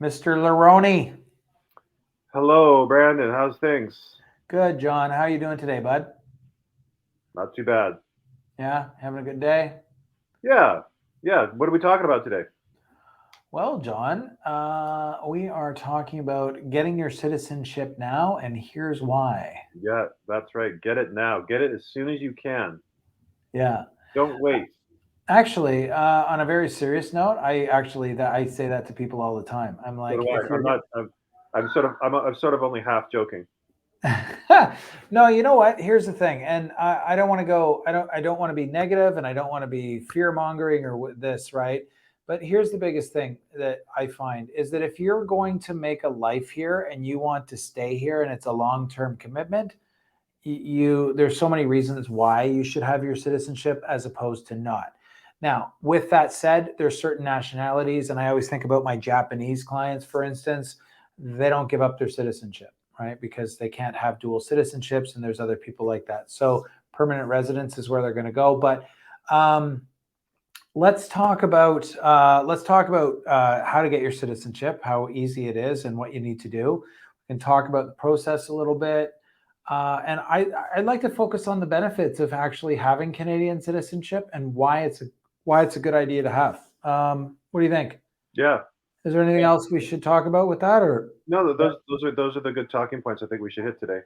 Mr. Laroni. Hello, Brandon. How's things? Good, John. How are you doing today, bud? Not too bad. Yeah, having a good day? Yeah, yeah. What are we talking about today? Well, John, we are talking about getting your citizenship now, and here's why. Yeah, that's right. Get it now. Get it as soon as you can. Yeah. Don't wait. Actually, on a very serious note, I say that to people all the time. I'm So do like, if I. you're I'm not. I'm sort of only half joking. no, you know what? Here's the thing, and I don't want to go. I don't want to be negative, and I don't want to be fear mongering or this, right? But here's the biggest thing that I find is that if you're going to make a life here and you want to stay here, and it's a long term commitment, you there's so many reasons why you should have your citizenship as opposed to not. Now, with that said, there's certain nationalities, and I always think about my Japanese clients, for instance. They don't give up their citizenship, right? Because they can't have dual citizenships, and there's other people like that. So permanent residence is where they're going to go. But um, let's talk about how to get your citizenship, how easy it is, and what you need to do. We can talk about the process a little bit, and I'd like to focus on the benefits of actually having Canadian citizenship and why it's a good idea to have. What do you think? Yeah. Is there anything Yeah. else we should talk about with that, or? No, those are the good talking points I think we should hit today.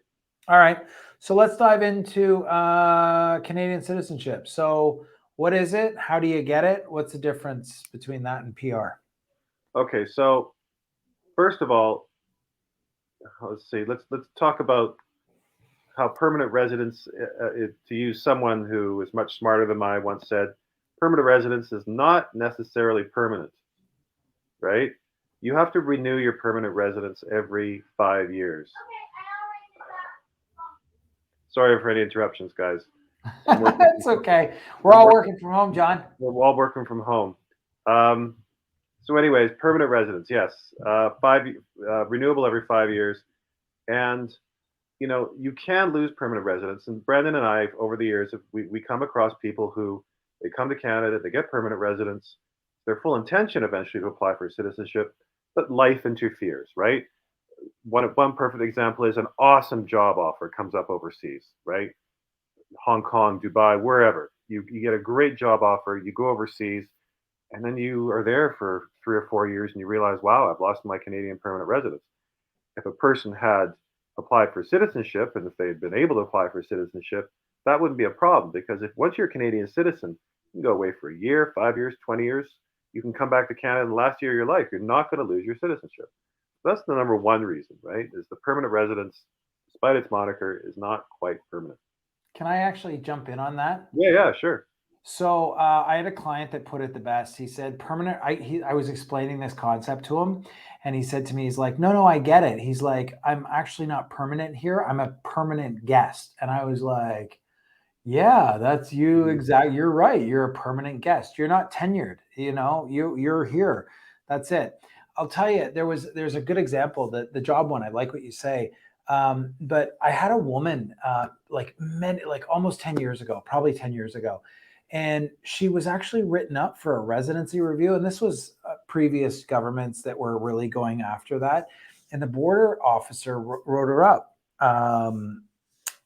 All right. So let's dive into Canadian citizenship. So, what is it? How do you get it? What's the difference between that and PR? Okay, so first of all, let's see. Let's talk about how permanent residence. To use someone who is much smarter than I once said, permanent residence is not necessarily permanent, right? You have to renew your permanent residence every 5 years. Sorry for any interruptions, guys. I'm working. It's okay. We're I'm all working. working from home, John. We're all working from home. Um, anyways, permanent residence, yes, renewable every 5 years, and you can lose permanent residence. And Brandon and I, over the years, we come across people who they come to Canada, they get permanent residence, their full intention eventually to apply for citizenship, but life interferes, right? One perfect example is an awesome job offer comes up overseas, right? Hong Kong, Dubai, wherever. You get a great job offer, you go overseas, and then you are there for 3 or 4 years and you realize, wow, I've lost my Canadian permanent residence. If a person had applied for citizenship and if they had been able to apply for citizenship, that wouldn't be a problem because if once you're a Canadian citizen, you can go away for a year, 5 years, 20 years. You can come back to Canada in the last year of your life. You're not going to lose your citizenship. That's the number one reason, right? Is the permanent residence, despite its moniker, is not quite permanent. Can I actually jump in on that? Yeah, yeah, sure. So I had a client that put it the best. He said permanent. I was explaining this concept to him, and he said to me, he's like, "No, no, I get it." He's like, "I'm actually not permanent here. I'm a permanent guest." And I was like, "Yeah, that's you. Mhm. Exactly. You're right. You're a permanent guest. You're not tenured. You're here. That's it." I'll tell you, there's a good example. The job one. I like what you say. But I had a woman like almost 10 years ago, probably 10 years ago, and she was actually written up for a residency review. And this was previous governments that were really going after that. And the border officer wrote her up.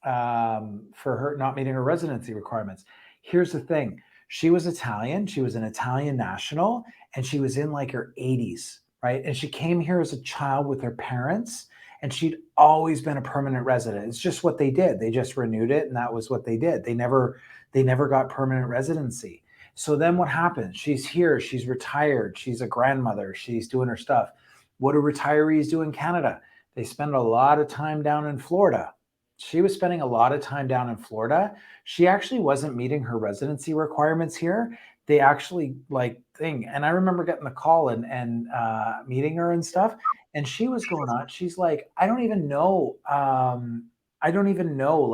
For her not meeting her residency requirements. Here's the thing: she was Italian, she was an Italian national, and she was in like her 80s, right? And she came here as a child with her parents, and she'd always been a permanent resident. It's just what they did. They just renewed it, and that was what they did. They never got permanent residency. So then what happens? She's here, she's retired, she's a grandmother, she's doing her stuff. What do retirees do in Canada? They spend a lot of time down in Florida. She was spending a lot of time down in Florida. She actually wasn't meeting her residency requirements here. They actually like thing, and I remember getting the call and meeting her and stuff. And she was going on. She's like, I don't even know. I don't even know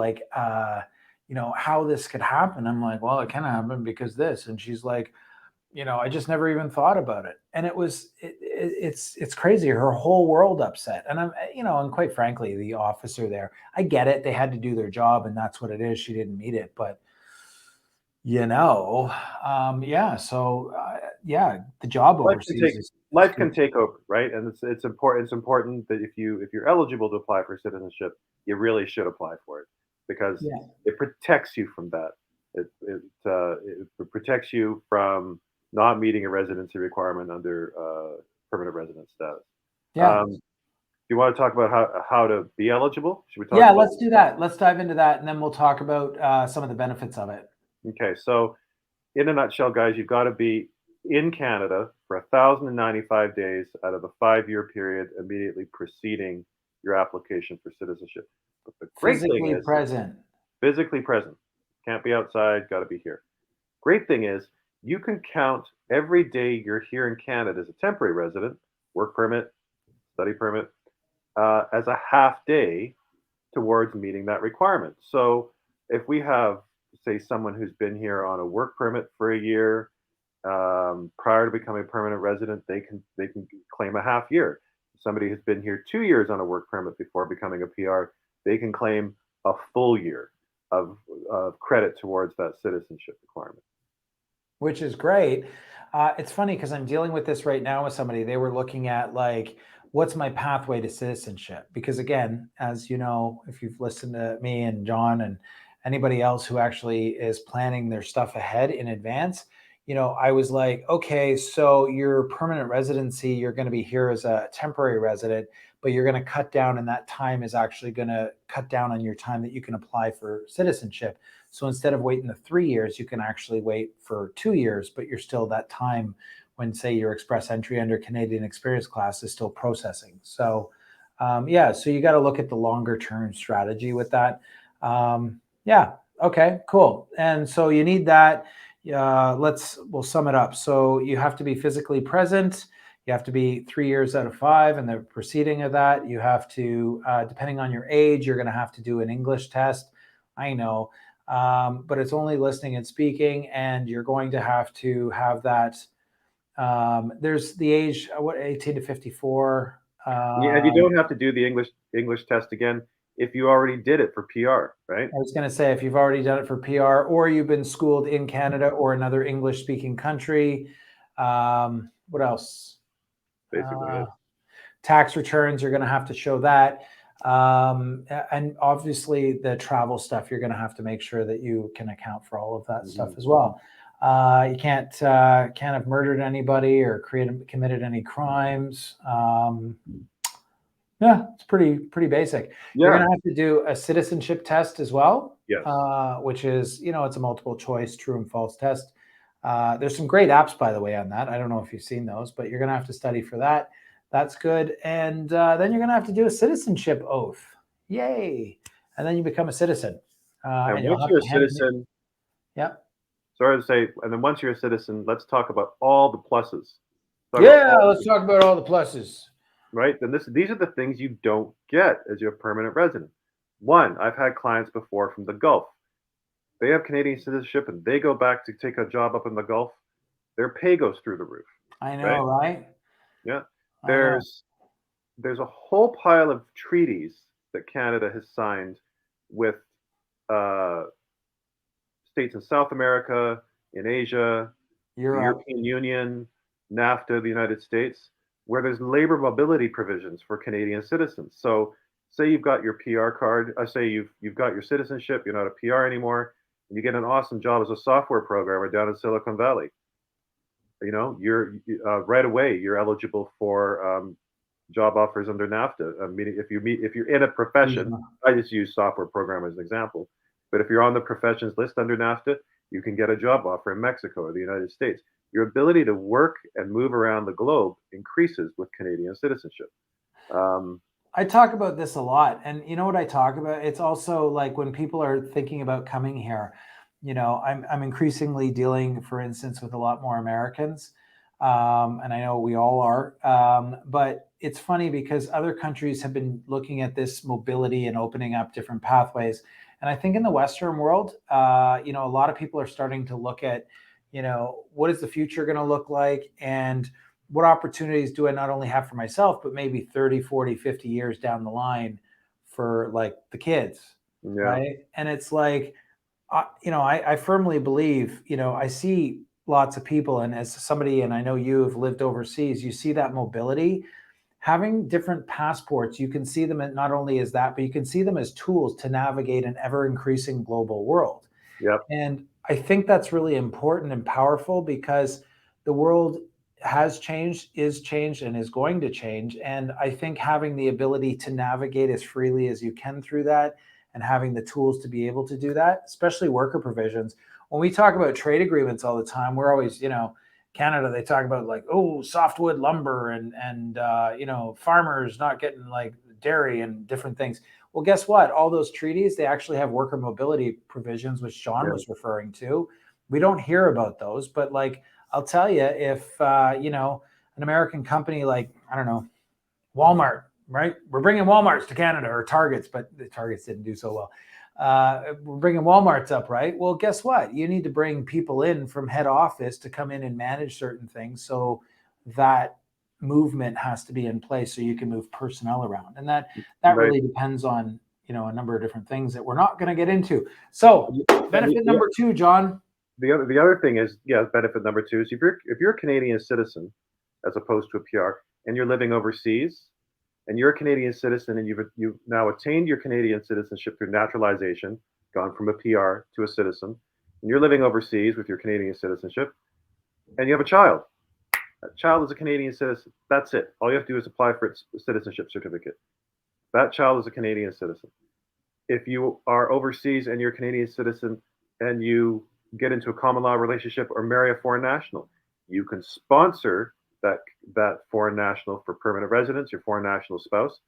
how this could happen. I'm like, well, it can happen because this. And she's like, I just never even thought about it. And it's crazy. Her whole world upset. And and quite frankly, the officer there, I get it. They had to do their job, and that's what it is. She didn't meet it, but you know, yeah. So yeah, the job Life can overseas take is. life can take over, right? And it's important. It's important that if you're eligible to apply for citizenship, you really should apply for it because Yeah. it protects you from that. It protects you from not meeting a residency requirement under permanent resident status. Yeah. Um, you want to talk about how to be eligible? Should we talk Yeah, about? let's do that. Let's dive into that, and then we'll talk about some of the benefits of it. Okay, so in a nutshell, guys, you've got to be in Canada for 1,095 days out of the 5-year period immediately preceding your application for citizenship. But the great thing Physically is present. physically present. Can't be outside, got to be here. Great thing is you can count every day you're here in Canada as a temporary resident, work permit, study permit, as a half day towards meeting that requirement. So if we have, say, someone who's been here on a work permit for a year, prior to becoming a permanent resident, they can claim a half year. Somebody who's been here 2 years on a work permit before becoming a PR, they can claim a full year of credit towards that citizenship requirement. Which is great. It's funny because I'm dealing with this right now with somebody. They were looking at like, what's my pathway to citizenship? Because again, as you know, if you've listened to me and John and anybody else who actually is planning their stuff ahead in advance, I was like, okay, so your permanent residency, you're going to be here as a temporary resident, but you're going to cut down, and that time is actually going to cut down on your time that you can apply for citizenship. So instead of waiting the 3 years, you can actually wait for 2 years, but you're still that time when, say, your express entry under Canadian experience class is still processing. So, yeah, so you got to look at the longer term strategy with that. Yeah, okay, cool. And so you need that. We'll sum it up. So you have to be physically present. You have to be 3 years out of 5, and the preceding of that, you have to, depending on your age, you're going to have to do an English test. I know. But it's only listening and speaking, and you're going to have that. There's the age, 18 to 54. Yeah, and you don't have to do the English test again if you already did it for PR, right? I was going to say, if you've already done it for PR, or you've been schooled in Canada or another English speaking country. What else? Basically, Uh, it. Tax returns, you're going to have to show that. And obviously the travel stuff, you're going to have to make sure that you can account for all of that stuff as well. You can't have murdered anybody or committed any crimes. Yeah, it's pretty basic. You're going Yeah. to have to do a citizenship test as well, Yes. which is, it's a multiple choice true and false test. There's some great apps, by the way, on that. I don't know if you've seen those, but you're going to have to study for that. That's good. And then you're going to have to do a citizenship oath. Yay. And then you become a citizen. And And you'll once have you're a to hand it. citizen, Yep. sorry to say, and then once you're a citizen, let's talk about all the pluses. Yeah, let's talk about all the pluses. Right? Then these are the things you don't get as your permanent resident. One, I've had clients before from the Gulf. They have Canadian citizenship and they go back to take a job up in the Gulf. Their pay goes through the roof. I know, Right? right? Yeah. I know. There's a whole pile of treaties that Canada has signed with uh, states in South America, in Asia, the Europe. European Union, NAFTA, the United States, where there's labor mobility provisions for Canadian citizens. So, say you've got your PR card, say you've got your citizenship, you're not a PR anymore, and you get an awesome job as a software programmer down in Silicon Valley. You're right away you're eligible for job offers under NAFTA. Meaning, if you're in a profession, I just use software programmer as an example. But if you're on the professions list under NAFTA, you can get a job offer in Mexico or the United States. Your ability to work and move around the globe increases with Canadian citizenship. I talk about this a lot. And you know what I talk about? It's also like when people are thinking about coming here, I'm increasingly dealing, for instance, with a lot more Americans. And I know we all are. But it's funny because other countries have been looking at this mobility and opening up different pathways. And I think in the Western world, a lot of people are starting to look at, what is the future going to look like? And what opportunities do I not only have for myself, but maybe 30, 40, 50 years down the line for like the kids, Yeah. right? And it's like, I firmly believe, I see lots of people, and as somebody, and I know you have lived overseas, you see that mobility. Having different passports, you can see them not only as that, but you can see them as tools to navigate an ever increasing global world. Yep. And I think that's really important and powerful because the world has changed, is changed, and is going to change. And I think having the ability to navigate as freely as you can through that and having the tools to be able to do that, especially worker provisions. When we talk about trade agreements all the time, we're always, Canada, they talk about like, oh, softwood lumber and farmers not getting like dairy and different things. Well, guess what? All those treaties, they actually have worker mobility provisions, which John Yeah. was referring to. We don't hear about those, but like, I'll tell you, if, an American company like, I don't know, Walmart, right? We're bringing Walmarts to Canada, or Targets, but the Targets didn't do so well. We're bringing Walmarts up, right? Well, guess what? You need to bring people in from head office to come in and manage certain things. So that movement has to be in place so you can move personnel around. And that Right. really depends on, a number of different things that we're not going to get into. So And benefit number 2, John. the other thing is, yeah, benefit number two is if you're a Canadian citizen as opposed to a PR, and you're living overseas, and you're a Canadian citizen, and you've now attained your Canadian citizenship through naturalization, gone from a PR to a citizen, and you're living overseas with your Canadian citizenship, and you have a child. That child is a Canadian citizen. That's it. All you have to do is apply for its citizenship certificate. That child is a Canadian citizen. If you are overseas and you're a Canadian citizen and you get into a common law relationship or marry a foreign national, you can sponsor that foreign national for permanent residence, your foreign national spouse,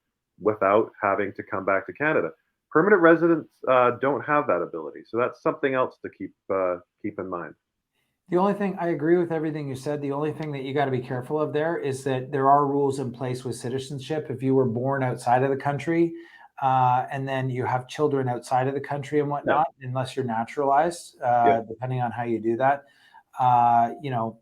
without having to come back to Canada. Permanent residents don't have that ability, so that's something else to keep in mind. The only thing, I agree with everything you said. The only thing that you got to be careful of there is that there are rules in place with citizenship. If you were born outside of the country, and then you have children outside of the country and Yeah, whatnot, unless you're naturalized, yeah. depending on how you do that, uh, you know,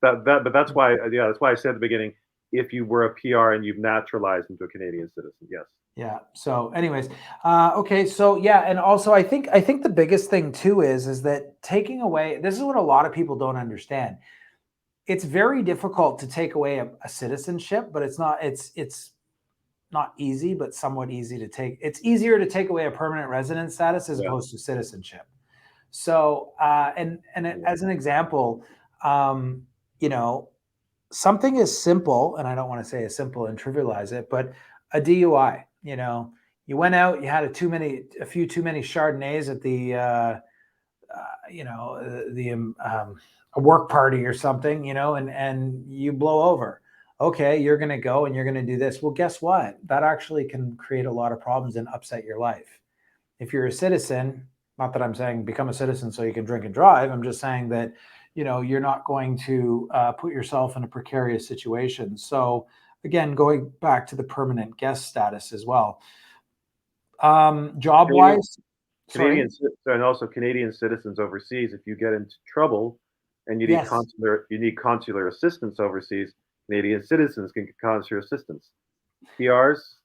But that's why, yeah, that's why I said at the beginning, if you were a PR and you've naturalized into a Canadian citizen, yes. yeah. So, anyways, okay. So, yeah, and also, I think the biggest thing too is that taking away. This is what a lot of people don't understand. It's very difficult to take away a citizenship, but it's not easy, but somewhat easy to take. It's easier to take away a permanent resident status as Yeah, opposed to citizenship. So, yeah. as an example, um, you know, something as simple, and I don't want to say as simple and trivialize it, but a DUI. You went out, you had a few too many Chardonnays at the a work party or something, and you blow over. Okay, you're going to go and you're going to do this. Well, guess what? That actually can create a lot of problems and upset your life. If you're a citizen, not that I'm saying become a citizen so you can drink and drive. I'm just saying that, you're not going to put yourself in a precarious situation. So again, going back to the permanent guest status as well. Job Canadian, wise, sorry. Canadian, and also Canadian citizens overseas, if you get into trouble and Yes. you need consular assistance overseas, Canadian citizens can get consular assistance. PRs,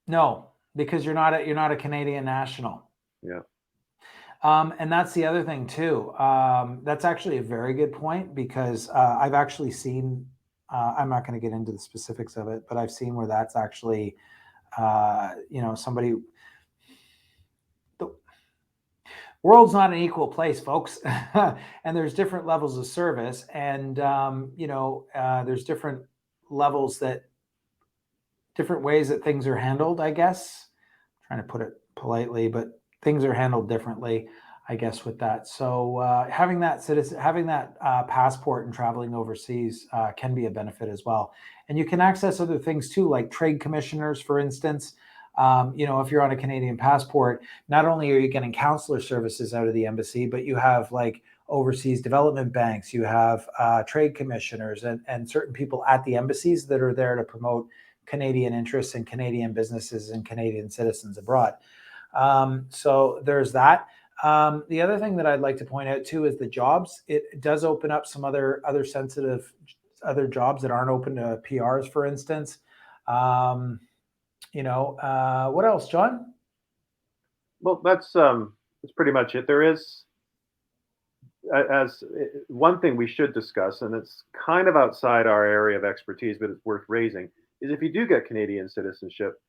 No, because you're not a Canadian national. yeah. And that's the other thing too. That's actually a very good point because I've actually seen. I'm not going to get into the specifics of it, but I've seen where that's actually, somebody. The world's not an equal place, folks, and there's different levels of service, and there's levels that different ways that things are handled. I guess trying to put it politely, but things are handled differently, I guess, with that. So having that passport and traveling overseas can be a benefit as well. And you can access other things too, like trade commissioners, for instance. If you're on a Canadian passport, not only are you getting counselor services out of the embassy, but you have like overseas development banks, you have trade commissioners and certain people at the embassies that are there to promote Canadian interests and Canadian businesses and Canadian citizens abroad. So there's that. The other thing that I'd like to point out too is the jobs. It does open up some other sensitive other jobs that aren't open to PRs, for instance. What else, John? Well, that's pretty much it. There is as one thing we should discuss, and it's kind of outside our area of expertise, but it's worth raising, is if you do get Canadian citizenship,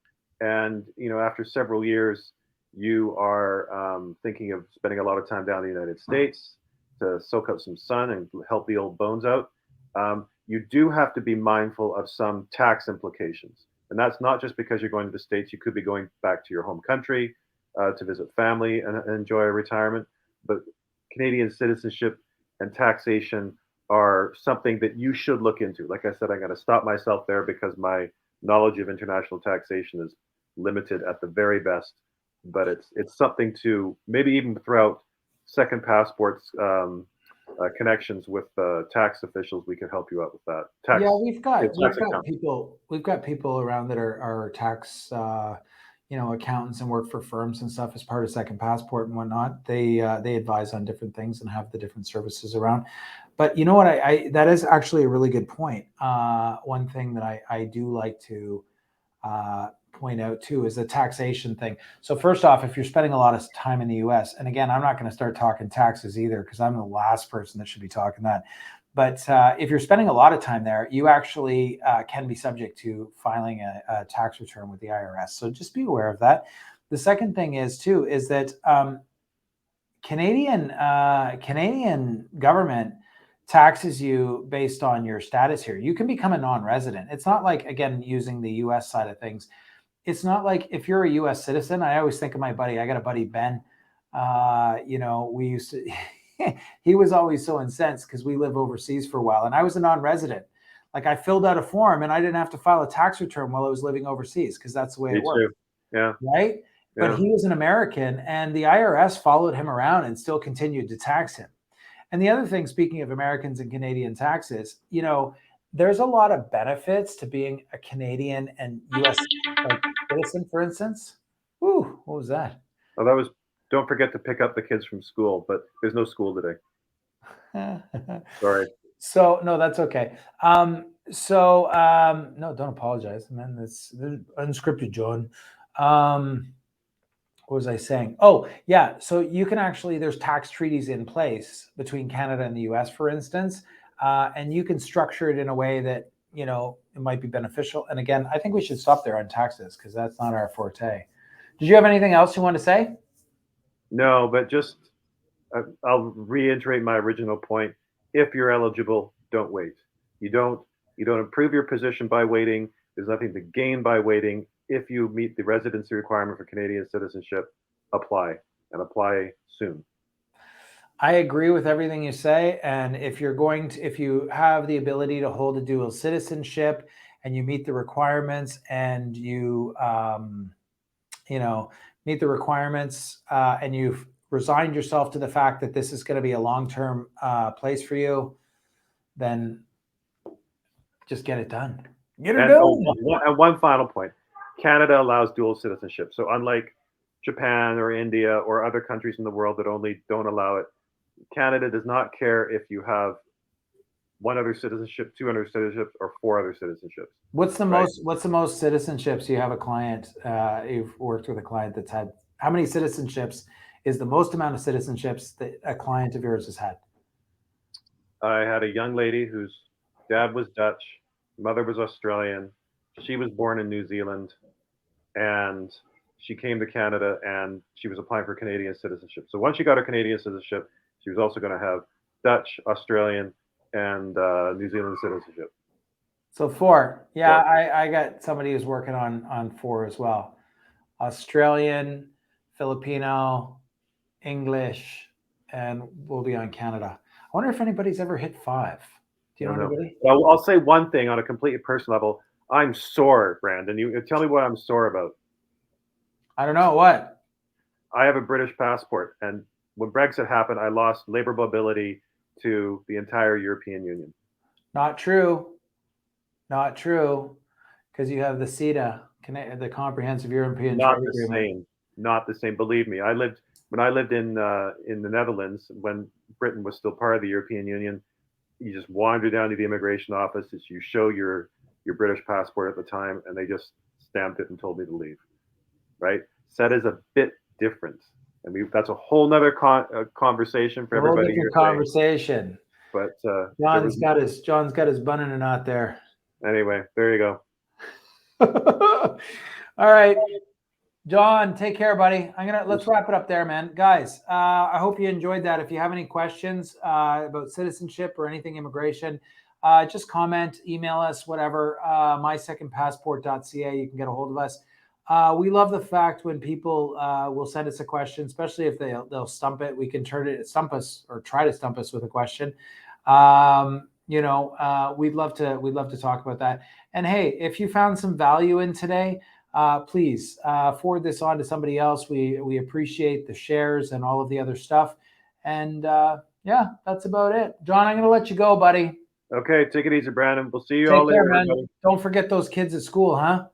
and after several years, you are thinking of spending a lot of time down in the United States to soak up some sun and help the old bones out. You do have to be mindful of some tax implications, and that's not just because you're going to the States. You could be going back to your home country to visit family and enjoy a retirement, but Canadian citizenship and taxation are something that you should look into. Like I said, I'm going to stop myself there because my knowledge of international taxation is limited at the very best. But it's something to maybe even throughout second passports connections with tax officials. We can help you out with that. Yeah, Tax, we've got it's we've tax got account. people we've got people around that are tax accountants and work for firms and stuff as part of Second Passport and whatnot. They advise on different things and have the different services around. But you know what? I that is actually a really good point. One thing that I do like to point out too is the taxation thing. So first off, if you're spending a lot of time in the U.S., and again, I'm not going to start talking taxes either because I'm the last person that should be talking that. But if you're spending a lot of time there, you actually can be subject to filing a tax return with the IRS. So just be aware of that. The second thing is too is that Canadian government taxes you based on your status here. You can become a non-resident. It's not like, again, using the U.S. side of things. It's not like if you're a U.S. citizen. I always think of my buddy. I got a buddy, Ben. We used to. He was always so incensed because we live overseas for a while, and I was a non-resident. Like I filled out a form, and I didn't have to file a tax return while I was living overseas because that's the way Me it works, too. Yeah, right? But yeah. he was an American, and the IRS followed him around and still continued to tax him. And the other thing, speaking of Americans and Canadian taxes, there's a lot of benefits to being a Canadian and U.S. like citizen, for instance. Ooh, what was that? Oh, that was. Don't forget to pick up the kids from school, but there's no school today. Sorry. So no, that's okay. No, don't apologize, man. That's unscripted, John. Um, what was I saying? Oh, yeah. So you can actually there's tax treaties in place between Canada and the U.S., for instance, and you can structure it in a way that it might be beneficial. And again, I think we should stop there on taxes because that's not our forte. Did you have anything else you want to say? No, but just I'll reiterate my original point. If you're eligible, don't wait. You don't you don't improve your position by waiting. There's nothing to gain by waiting. If you meet the residency requirement for Canadian citizenship, apply and apply soon. I agree with everything you say. And if you have the ability to hold a dual citizenship and you meet the requirements and you know, meet the requirements and you've resigned yourself to the fact that this is going to be a long-term place for you, then just get it done. Get it And done. one final point: Canada allows dual citizenship. So unlike Japan or India or other countries in the world that only don't allow it, Canada does not care if you have one other citizenship, two other citizenships, or four other citizenships. What's the Right? most citizenships you have a client you've worked with a client that's had? How many citizenships is the most amount of citizenships that a client of yours has had? I had a young lady whose dad was Dutch, mother was Australian. She was born in New Zealand, and she came to Canada and she was applying for Canadian citizenship. So once she got her Canadian citizenship, she was also going to have Dutch, Australian, and New Zealand citizenship. So four. Yeah, Four. I got somebody who's working on four as well. Australian, Filipino, English, and we'll be on Canada. I wonder if anybody's ever hit five. Do I you know don't know. anybody? Well, I'll say one thing on a completely personal level. I'm sore, Brandon. You tell me what I'm sore about. I don't know what. I have a British passport, and when Brexit happened, I lost labor mobility to the entire European Union. Not true. Not true. Because you have the CETA, the Comprehensive European Not Trade the Agreement. same. Not the same. Believe me. I lived in the Netherlands when Britain was still part of the European Union. You just wander down to the immigration office. You show your British passport at the time, and they just stamped it and told me to leave. Right? So that is a bit different. And that's a whole nother conversation for A whole everybody here different today. conversation. But John's got his bun in a knot there. Anyway, there you go. All right, John, take care, buddy. Let's wrap it up there, man. Guys, I hope you enjoyed that. If you have any questions about citizenship or anything immigration, just comment, email us, whatever. mysecondpassport.ca. You can get a hold of us. We love the fact when people will send us a question, especially if they'll stump it. We can stump us or try to stump us with a question. We'd love to talk about that. And hey, if you found some value in today, please forward this on to somebody else. We appreciate the shares and all of the other stuff. And yeah, that's about it. John, I'm going to let you go, buddy. Okay, take it easy, Brandon. We'll see you all later, man. everybody. Don't forget those kids at school, huh?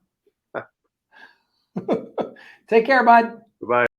Take care, bud. Bye-bye.